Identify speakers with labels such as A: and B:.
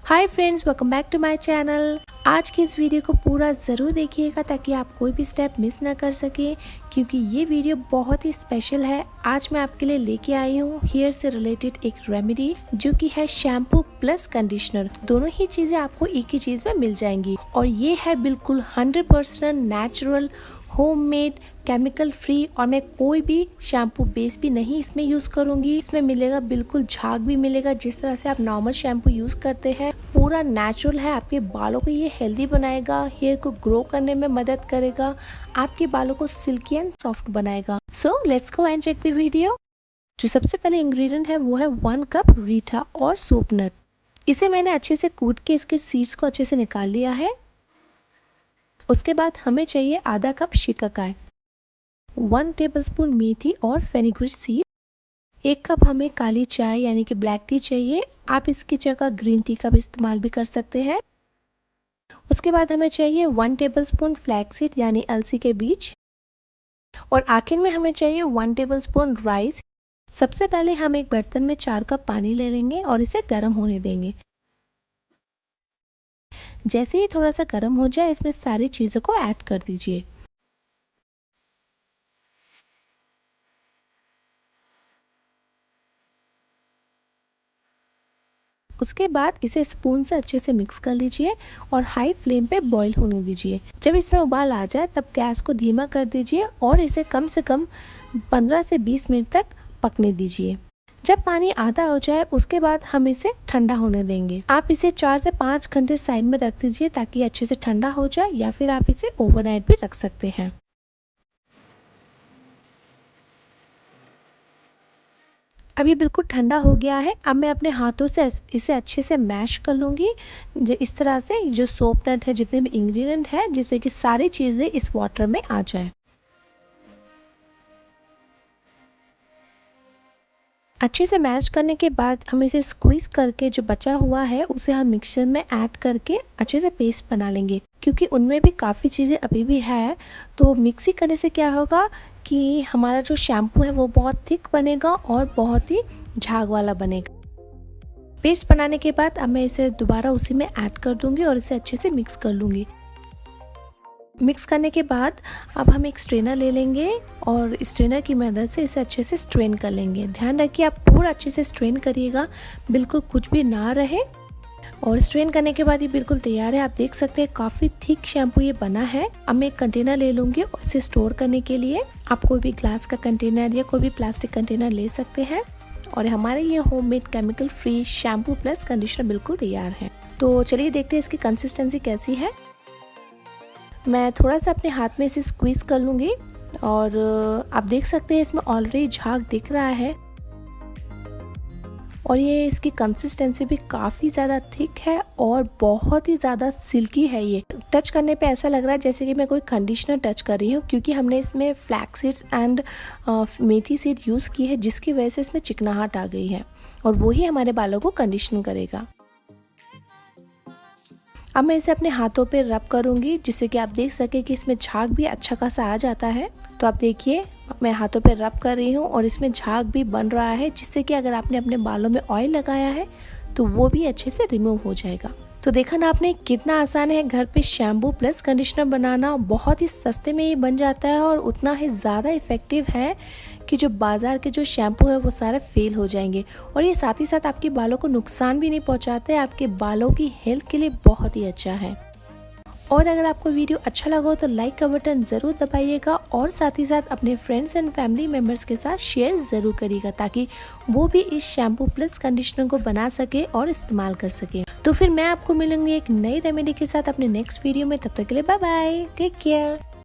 A: Hi friends, welcome back to my channel. आज की इस वीडियो को पूरा ज़रूर देखिएगा ताकि आप कोई भी स्टेप मिस ना कर सके, क्योंकि ये वीडियो बहुत ही स्पेशल है। आज मैं आपके लिए लेके आई हूँ हेयर से रिलेटेड एक रेमेडी जो कि है शैम्पू प्लस कंडीशनर। दोनों ही चीज़ें आपको एक ही चीज़ में मिल जाएंगी और ये है बिल्कुल 100% नेचुरल, होममेड, केमिकल फ्री। और मैं कोई भी शैम्पू बेस भी नहीं इसमें यूज़ करूँगी। इसमें मिलेगा बिल्कुल झाग भी मिलेगा, जिस तरह से आप नॉर्मल शैम्पू यूज़ करते हैं। पूरा नेचुरल है, आपके बालों को ये हेल्दी बनाएगा, हेयर को ग्रो करने में मदद करेगा, आपके बालों को सिल्की एंड सॉफ्ट बनाएगा। So let's go and check the video. जो सबसे पहले इंग्रेडिएंट है वो है 1 कप रीठा और सोपनट। इसे मैंने अच्छे से कूट के इसके सीड्स को अच्छे से निकाल लिया है। उसके बाद हमें चाहिए आधा कप शिकाकाई, 1 टेबलस्पून मेथी और फेनुग्रीक सीड, 1 कप हमें काली चाय यानी कि ब्लैक टी चाहिए। आप इसकी जगह ग्रीन टी का भी इस्तेमाल भी कर सकते हैं। उसके बाद हमें चाहिए 1 टेबलस्पून फ्लैक्सीड यानी अलसी के बीज, और आखिर में हमें चाहिए 1 टेबलस्पून राइस। सबसे पहले हम एक बर्तन में 4 कप पानी ले लेंगे और इसे गर्म होने देंगे। जैसे ही थोड़ा सा गर्म हो जाए, इसमें सारी चीज़ों को ऐड कर दीजिए। उसके बाद इसे स्पून से अच्छे से मिक्स कर लीजिए और हाई फ्लेम पे बॉईल होने दीजिए। जब इसमें उबाल आ जाए तब गैस को धीमा कर दीजिए और इसे कम से कम 15 से 20 मिनट तक पकने दीजिए। जब पानी आधा हो जाए उसके बाद हम इसे ठंडा होने देंगे। आप इसे 4 से 5 घंटे साइड में रख दीजिए ताकि अच्छे से ठंडा हो जाए, या फिर आप इसे ओवरनाइट भी रख सकते हैं। अब ये बिल्कुल ठंडा हो गया है। अब मैं अपने हाथों से इसे अच्छे से मैश कर लूँगी, इस तरह से जो सोप नट है, जितने भी इंग्रेडिएंट है, जिससे कि सारी चीज़ें इस वाटर में आ जाए। अच्छे से मैश करने के बाद हम इसे स्क्वीज़ करके जो बचा हुआ है उसे हम मिक्सर में ऐड करके अच्छे से पेस्ट बना लेंगे। क्योंकि उनमें भी काफ़ी चीज़ें अभी भी है, तो मिक्सी करने से क्या होगा कि हमारा जो शैम्पू है वो बहुत थिक बनेगा और बहुत ही झाग वाला बनेगा। पेस्ट बनाने के बाद अब मैं इसे दोबारा उसी में ऐड कर दूंगी और इसे अच्छे से मिक्स कर लूँगी। मिक्स करने के बाद अब हम एक स्ट्रेनर ले लेंगे और स्ट्रेनर की मदद से इसे अच्छे से स्ट्रेन कर लेंगे। ध्यान रखिए आप पूरा अच्छे से स्ट्रेन करिएगा, बिल्कुल कुछ भी ना रहे। और स्ट्रेन करने के बाद ये बिल्कुल तैयार है। आप देख सकते हैं काफ़ी थिक शैम्पू ये बना है। अब मैं एक कंटेनर ले लूँगी और इसे स्टोर करने के लिए आप कोई भी ग्लास का कंटेनर या कोई भी प्लास्टिक कंटेनर ले सकते हैं। और हमारे ये homemade chemical free shampoo plus conditioner बिल्कुल तैयार है। तो चलिए देखते हैं इसकी कंसिस्टेंसी कैसी है। मैं थोड़ा सा अपने हाथ में इसे स्क्वीज़ कर लूँगी और आप देख सकते हैं इसमें ऑलरेडी झाग दिख रहा है और ये इसकी कंसिस्टेंसी भी काफ़ी ज़्यादा थिक है और बहुत ही ज़्यादा सिल्की है। ये टच करने पे ऐसा लग रहा है जैसे कि मैं कोई कंडीशनर टच कर रही हूँ, क्योंकि हमने इसमें flax seeds and methi seed use की है, जिसकी वजह से इसमें चिकनाहट आ गई है और वही हमारे बालों को कंडीशन करेगा। अब मैं इसे अपने हाथों पे रब करूँगी, जिससे कि आप देख सके कि इसमें झाग भी अच्छा खासा आ जाता है। तो आप देखिए मैं हाथों पे रब कर रही हूँ और इसमें झाग भी बन रहा है, जिससे कि अगर आपने अपने बालों में ऑयल लगाया है तो वो भी अच्छे से रिमूव हो जाएगा। तो देखा ना आपने कितना आसान है घर पे शैम्पू प्लस कंडीशनर बनाना। बहुत ही सस्ते में ये बन जाता है और उतना ही ज़्यादा इफ़ेक्टिव है कि जो बाज़ार के जो शैम्पू है वो सारे फेल हो जाएंगे। और ये साथ ही साथ आपके बालों को नुकसान भी नहीं पहुंचाते, आपके बालों की हेल्थ के लिए बहुत ही अच्छा है। और अगर आपको वीडियो अच्छा लगा हो तो लाइक का बटन ज़रूर दबाइएगा और साथ ही साथ अपने फ्रेंड्स एंड फैमिली मेम्बर्स के साथ शेयर ज़रूर करिएगा, ताकि वो भी इस शैम्पू प्लस कंडीशनर को बना सके और इस्तेमाल कर सके। तो फिर मैं आपको मिलूंगी एक नई रेमेडी के साथ अपने नेक्स्ट वीडियो में। तब तक के लिए बाय बाय, टेक केयर।